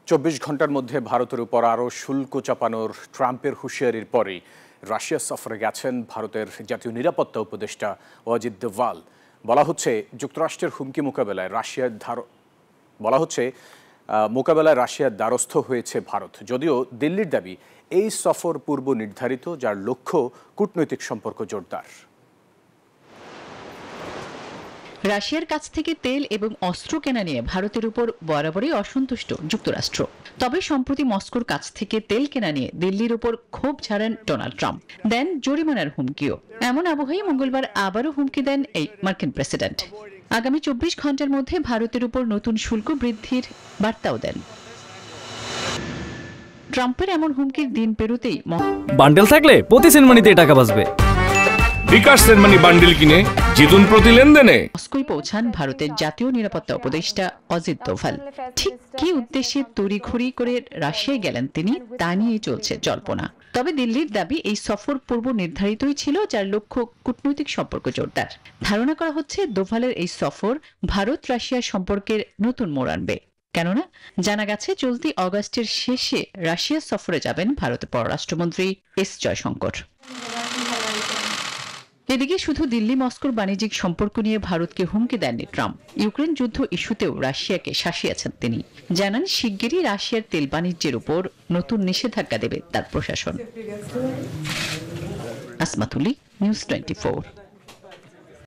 ২৪ ঘন্টার মধ্যে ভারতের উপর আরও শুল্ক চাপানোর ট্রাম্পের হুঁশিয়ারির পরেই রাশিয়া সফরে গেছেন ভারতের জাতীয় নিরাপত্তা উপদেষ্টা অজিত দোভাল। বলা হচ্ছে যুক্তরাষ্ট্রের হুমকি মোকাবেলায় রাশিয়ার দ্বারস্থ হয়েছে ভারত। যদিও দিল্লির দাবি এই সফর পূর্ব নির্ধারিত, যার লক্ষ্য কূটনৈতিক সম্পর্ক জোরদার। রাশিয়ার কাছ থেকে তেল এবং অস্ত্র কেনা নিয়ে ভারতের উপর বরাবরই অসন্তুষ্ট যুক্তরাষ্ট্র। তবে সম্প্রতি মস্কোর কাছ থেকে তেল কেনা নিয়ে দিল্লির উপর ক্ষোভ ঝাড়েন ডোনাল্ড ট্রাম্প, দেন জরিমানার হুমকিও। এমন আবহেই মঙ্গলবার আবারও হুমকি দেন এই মার্কিন প্রেসিডেন্ট। আগামী ২৪ ঘন্টার মধ্যে ভারতের উপর নতুন শুল্ক বৃদ্ধির বার্তাও দেন। ট্রাম্পের এমন হুমকির দিন পেরোতেই বান্ডেল থাকলে প্রতি সেনমানিতে টাকা বাঁচবে। বিকাশ সেনমানি বান্ডেল কিনে জিতুন প্রতি লেনদেনে। মস্কোয় পৌঁছান ভারতের জাতীয় নিরাপত্তা উপদেষ্টা অজিত দোভাল। ঠিক কি উদ্দেশ্যে তড়িঘড়ি করে রাশিয়ায় গেলেন তিনি, তা নিয়ে চলছে জল্পনা। তবে দিল্লির দাবি এই সফর পূর্ব নির্ধারিতই ছিল, যার লক্ষ্য কূটনৈতিক সম্পর্ক জোরদার। ধারণা করা হচ্ছে দোভালের এই সফর ভারত রাশিয়ার সম্পর্কের নতুন মোড় আনবে। কেননা জানা গেছে চলতি অগাস্টের শেষে রাশিয়া সফরে যাবেন ভারতের পররাষ্ট্রমন্ত্রী এস জয়শঙ্কর। এদিকে শুধু দিল্লি মস্কোর বাণিজ্যিক সম্পর্ক নিয়ে ভারতকে হুমকি দেননি ট্রাম্প। ইউক্রেন যুদ্ধ ইস্যুতেও রাশিয়াকে শাসিয়েছেন তিনি। জানান শিগগিরই রাশিয়ার তেল বাণিজ্যের উপর নতুন নিষেধাজ্ঞা দেবে তার প্রশাসন। আসমাতুলি, নিউজ 24।